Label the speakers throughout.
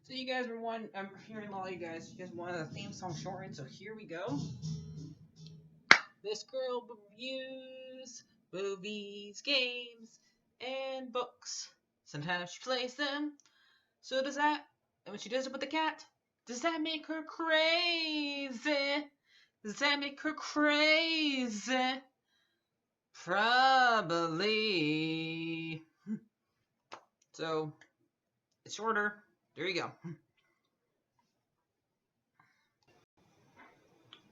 Speaker 1: So you guys were I'm hearing a lot of you guys wanted a theme song shortened, so here we go. This girl reviews movies, games, and books. Sometimes she plays them. So does that, and when she does it with the cat, does that make her crazy? Does that make her crazy? Probably. So, it's shorter. There you go.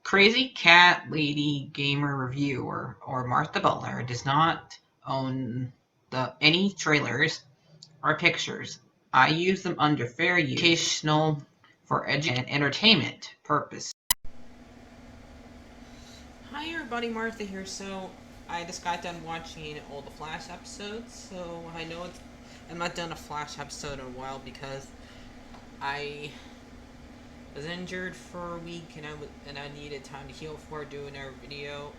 Speaker 1: Crazy Cat Lady Gamer Reviewer or Martha Butler does not own any trailers or pictures. I use them under fair use, educational, for education and entertainment purpose.
Speaker 2: Hi everybody, Martha here. So I just got done watching all the Flash episodes. So I know I'm not done a Flash episode in a while because I was injured for a week and I needed time to heal before doing our video,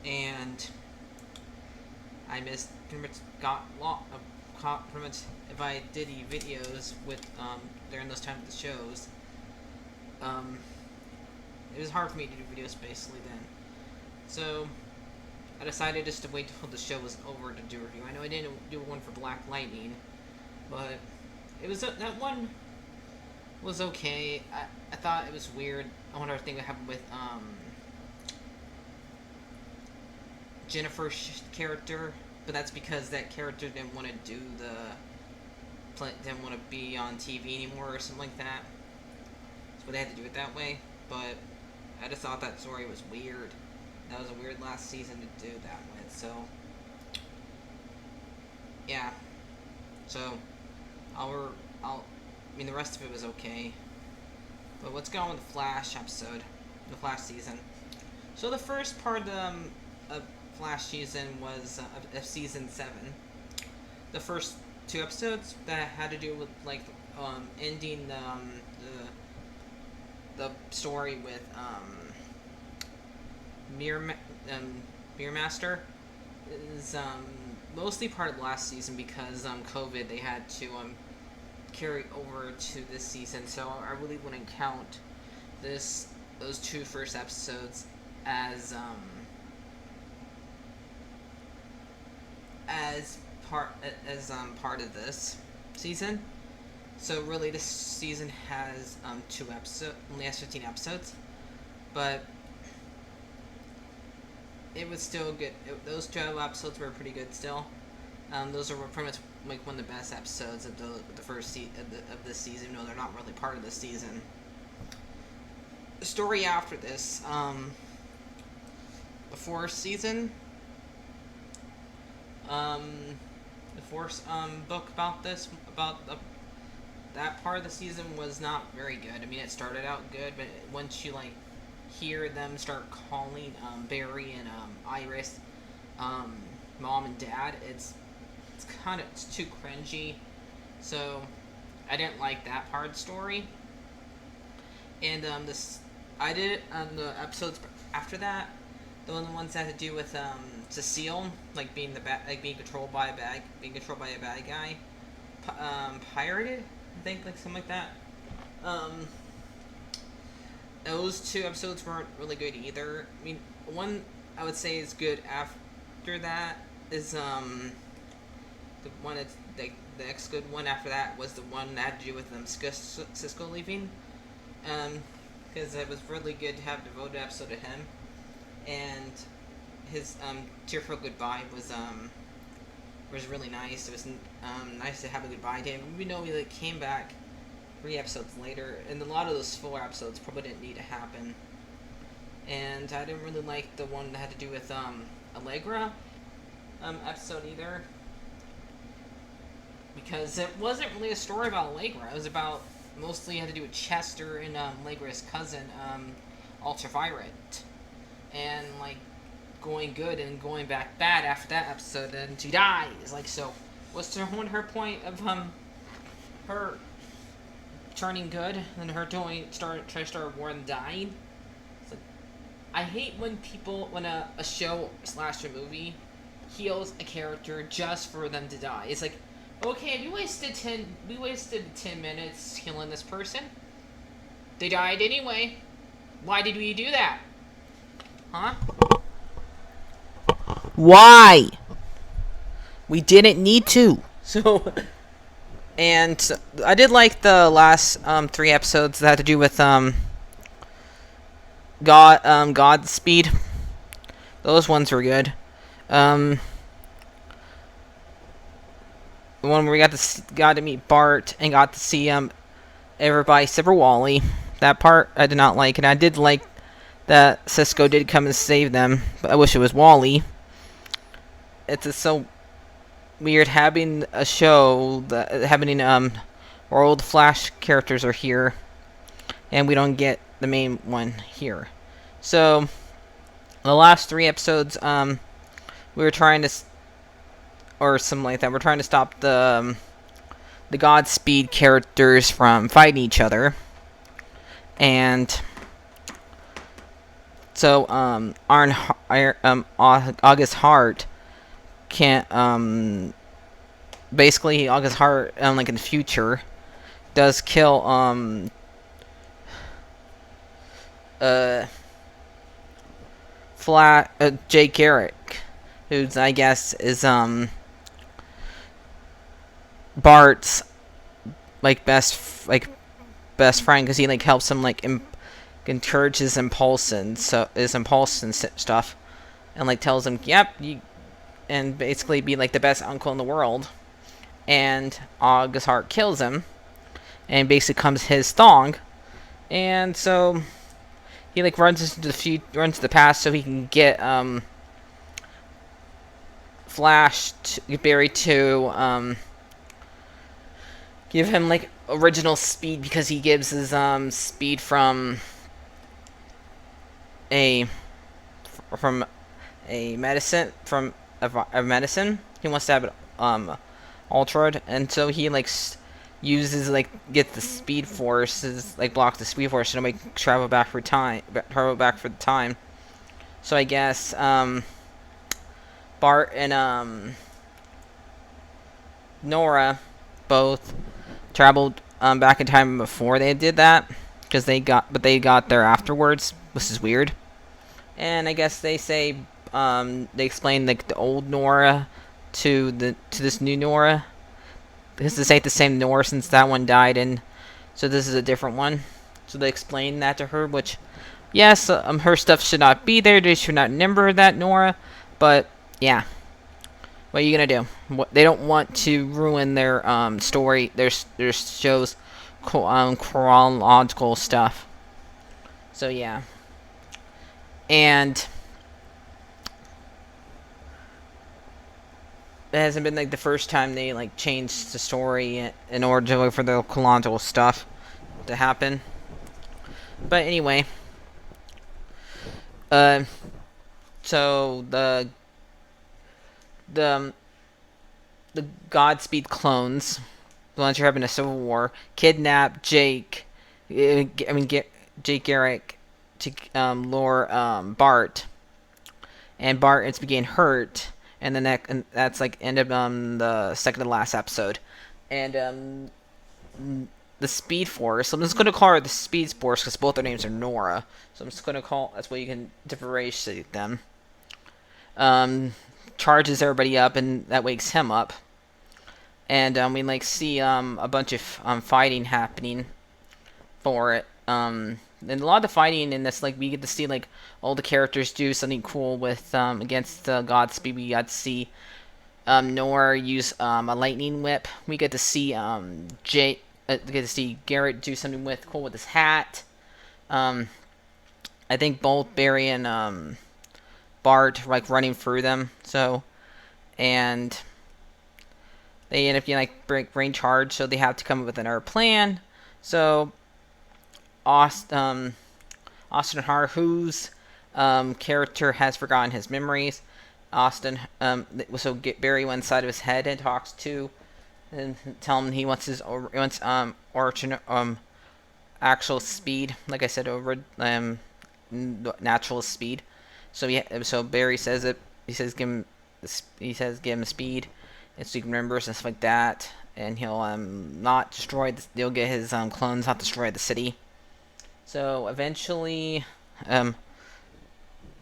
Speaker 2: and I missed pretty much got lot of pretty much if I did any videos with during those times of the shows. Um, it was hard for me to do videos basically then. So I decided just to wait till the show was over to do a review. I know I didn't do one for Black Lightning, but it was that one was okay. I thought it was weird. I wonder if thing would happen with Jennifer's character, but that's because that character didn't want to didn't want to be on TV anymore or something like that. So they had to do it that way. But I just thought that story was weird. That was a weird last season to do that with. So yeah. So I mean, the rest of it was okay. But let's go on with the Flash episode, the Flash season. So the first part of Flash season was of season 7. The first 2 episodes that had to do with like ending the story with Mirror Master is mostly part of last season because COVID they had to carry over to this season. So I really wouldn't count those 2 first episodes as part of this season. So really, this season has only has 15 episodes, but it was still good. Those 12 episodes were pretty good still. Those are pretty much like one of the best episodes of the first of this season. No, they're not really part of the season. The story after this, the fourth season, the fourth book about that part of the season was not very good. I mean, it started out good, but once you like hear them start calling Barry and Iris mom and dad, it's too cringy. So I didn't like that part of the story. And I did the episodes after that. The only ones that had to do with Cecile, like being being controlled by a bad guy, pirated, I think, like something like that. Those 2 episodes weren't really good either. I mean, one I would say is good after that is the one that's the next good one after that was the one that had to do with Cisco leaving, because it was really good to have a devoted episode to him, and his tearful goodbye was really nice. It was nice to have a goodbye to him. We know he like came back 3 episodes later, and a lot of those 4 episodes probably didn't need to happen. And I didn't really like the one that had to do with Allegra episode either, because it wasn't really a story about Allegra. It was about mostly had to do with Chester and Allegra's cousin, Ultraviolet, and like going good and going back bad after that episode, and she dies. Like, so what's her point of her turning good and her trying to start a war and dying? It's like, I hate when a show / a movie heals a character just for them to die. It's like, Okay, we wasted 10 minutes killing this person. They died anyway. Why did we do that? Huh? Why? We didn't need to. So, and I did like the last 3 episodes that had to do with Godspeed. Those ones were good. Um, the one where we got to meet Bart and got to see everybody except for Wally. That part I did not like, and I did like that Cisco did come and save them. But I wish it was Wally. It's just so weird having a show that having where all the Flash characters are here, and we don't get the main one here. So the last 3 episodes, we were trying to, or something like that. We're trying to stop the Godspeed characters from fighting each other, and so August Hart can't basically August Hart like in the future does kill Jake Garrick, who's I guess is Bart's best friend, because he like helps him like encourage his impulse and stuff, and like tells him yep you, and basically be like the best uncle in the world. And August Hart kills him, and basically becomes his thong, and so he like runs to the past so he can get Flash Barry to give him like original speed, because he gives his speed from a medicine a medicine. He wants to have it altered, and so he like uses like get the speed forces, like block the speed force to make travel back for the time. So I guess Bart and Nora both traveled back in time before they did that, because they got there afterwards, which is weird. And I guess they say they explain like the old Nora to this new Nora, because this ain't the same Nora since that one died, and so this is a different one. So they explain that to her, which yes, her stuff should not be there. They should not remember that Nora, but yeah. What are you gonna do? They don't want to ruin their story, their show's chronological stuff. So yeah, and it hasn't been like the first time they like changed the story in order to for the chronological stuff to happen. But anyway, so the Godspeed clones, the ones who are having a civil war, kidnap Jake. Jake Garrick to lure Bart, and Bart is being hurt, and that's like end of the second to last episode, and the Speed Force. I'm just gonna call her the Speed Force because both their names are Nora, so I'm just gonna call that's why you can differentiate them. Charges everybody up, and that wakes him up, and we like see a bunch of fighting happening for it. And a lot of the fighting in this, like we get to see like all the characters do something cool with against Godspeed. We got to see Nora use a lightning whip. We get to see Garrett do something cool with his hat. I think both Barry and Bart like running through them. So, and they end up getting like brain charge, so they have to come up with another plan. So Austin Hart, whose character has forgotten his memories. So get Barry one side of his head and talks to, and tell him he wants actual speed. Like I said, over natural speed. So Barry says it. He says give him speed, and so he remembers and stuff like that. And he'll not destroy. He'll get his clones not destroy the city. So eventually,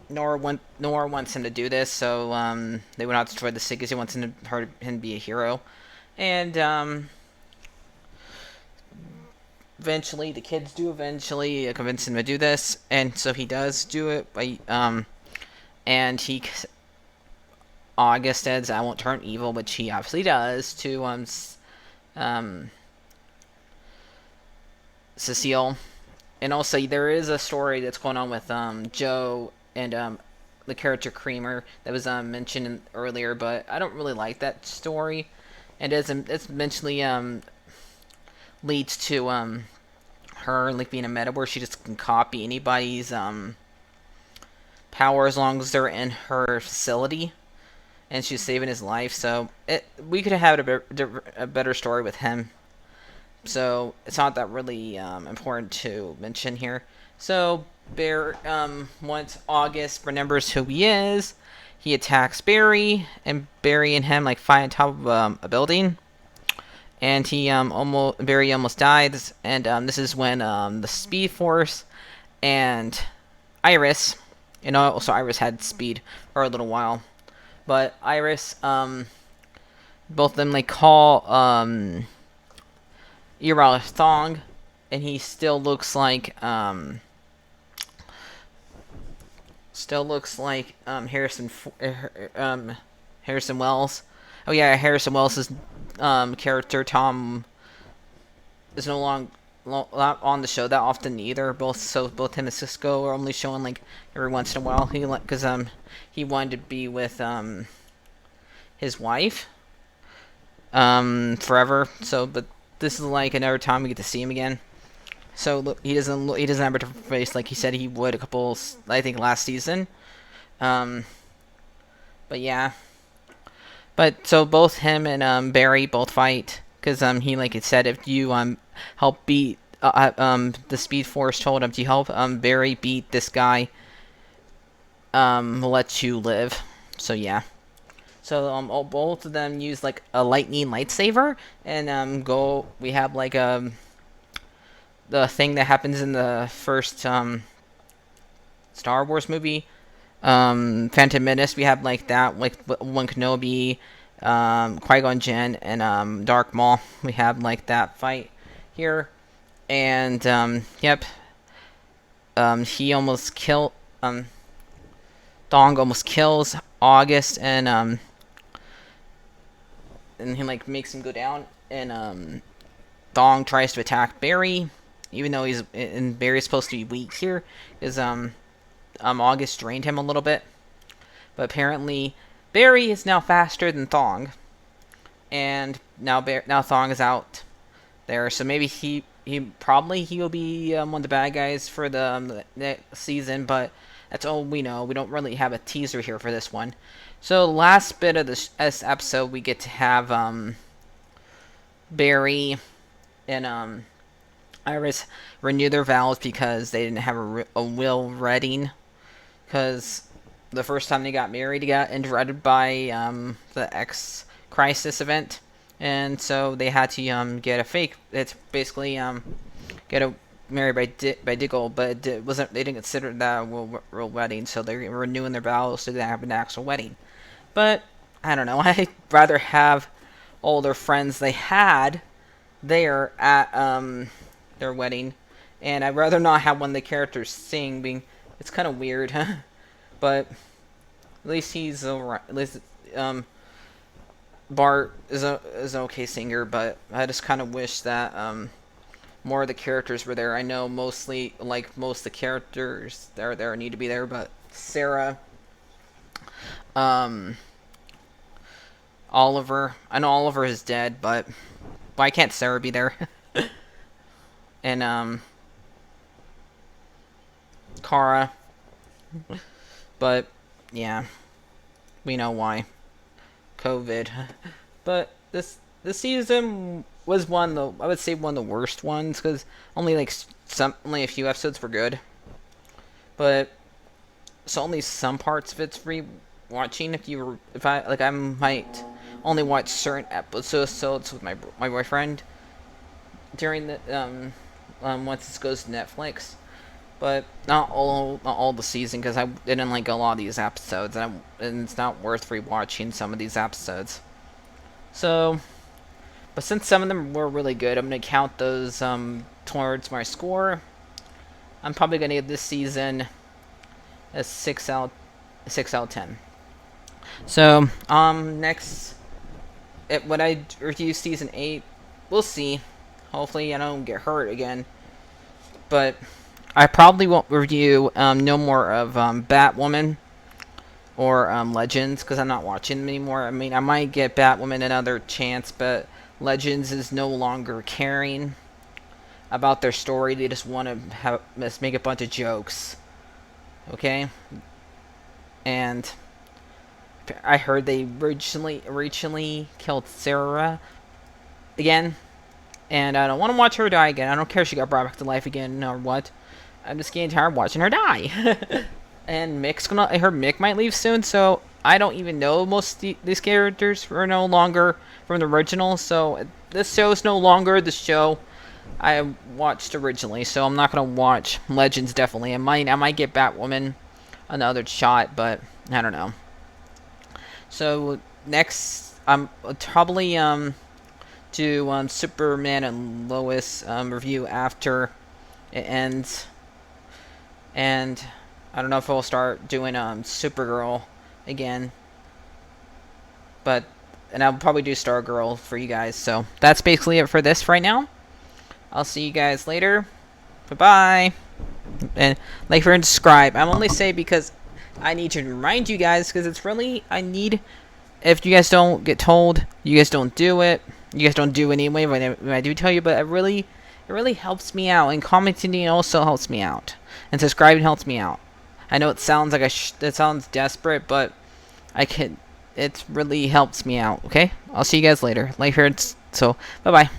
Speaker 2: Nora wants him to do this, so they would not destroy the city because he wants him to be a hero. And eventually, the kids do eventually convince him to do this, and so he does do it. And August says, "I won't turn evil," which he obviously does to Cecile. And also, there is a story that's going on with Joe and the character Creamer that was mentioned earlier, but I don't really like that story. And it's eventually leads to her like being a meta where she just can copy anybody's power as long as they're in her facility, and she's saving his life. So we could have had a better story with him. So it's not that really important to mention here. So once August remembers who he is, he attacks Barry, and Barry and him like fight on top of a building, and Barry almost dies. And this is when the Speed Force and Iris, and also Iris had speed for a little while, but Iris both of them like call Earl Thong, and he still looks like Harrison Wells. Oh yeah, Harrison Wells' character Tom is no longer not on the show that often either. Both him and Cisco are only showing like every once in a while. Because he wanted to be with his wife forever. So but this is like another time we get to see him again. So he doesn't have a different face like he said he would I think last season. But yeah. But so both him and Barry both fight because he like it said if you help beat the Speed Force told him to help Barry beat this guy, we'll let you live. So yeah. So both of them use like a lightning lightsaber, and we have like the thing that happens in the first Star Wars movie, Phantom Menace. We have like that, like one Kenobi, Qui-Gon Jinn, and Darth Maul. We have like that fight here, and yep, he almost killed Dong almost kills August, and he like makes him go down, and Dong tries to attack Barry, even though Barry's supposed to be weak here, because August drained him a little bit, but apparently Barry is now faster than Thong, and now Thong is out there, so maybe he will be one of the bad guys for the next season, but that's all we know. We don't really have a teaser here for this one. So last bit of this episode, we get to have Barry and Iris renew their vows because they didn't have a will reading. Because the first time they got married, they got interrupted by the X-Crisis event. And so they had to get a fake. It's basically get a married by Diggle, but it wasn't. They didn't consider that a real wedding, so they're renewing their vows so they have an actual wedding. But I don't know. I'd rather have all their friends they had there at their wedding, and I'd rather not have one of the characters sing. It's kind of weird, but at least he's alright. At least Bart is an okay singer, but I just kind of wish that more of the characters were there. I know mostly, like most of the characters that are there need to be there, but Sarah, Oliver. I know Oliver is dead, but why can't Sarah be there? And Kara. But yeah, we know why. COVID. But this season was I would say one of the worst ones, because only a few episodes were good. But so only some parts of it's free watching. I might only watch certain episodes with my boyfriend during the once this goes to Netflix. But not all the season, because I didn't like a lot of these episodes, and it's not worth rewatching some of these episodes. So, but since some of them were really good, I'm gonna count those towards my score. I'm probably gonna give this season a 6 out of 10. So next, when I review season 8, we'll see. Hopefully I don't get hurt again. But I probably won't review no more of Batwoman or Legends, because I'm not watching them anymore. I mean, I might get Batwoman another chance, but Legends is no longer caring about their story. They just want to make a bunch of jokes. Okay? And I heard they originally killed Sarah again. And I don't want to watch her die again. I don't care if she got brought back to life again or what. I'm just getting tired of watching her die. And I heard Mick might leave soon, so I don't even know most of these characters are no longer from the original. So this show is no longer the show I watched originally. So I'm not gonna watch Legends. Definitely, I might get Batwoman another shot, but I don't know. So next, I'm probably do Superman and Lois review after it ends, and I don't know if I'll start doing Supergirl again, and I'll probably do Stargirl for you guys. So that's basically it for this right now. I'll see you guys later. Bye bye. And like, and subscribe. I'm only saying because I need to remind you guys, because it's really if you guys don't get told, you guys don't do it. You guys don't do it anyway when I do tell you, but it really helps me out, and commenting also helps me out, and subscribing helps me out. I know it sounds like it sounds desperate, but it really helps me out. Okay, I'll see you guys later. So bye bye.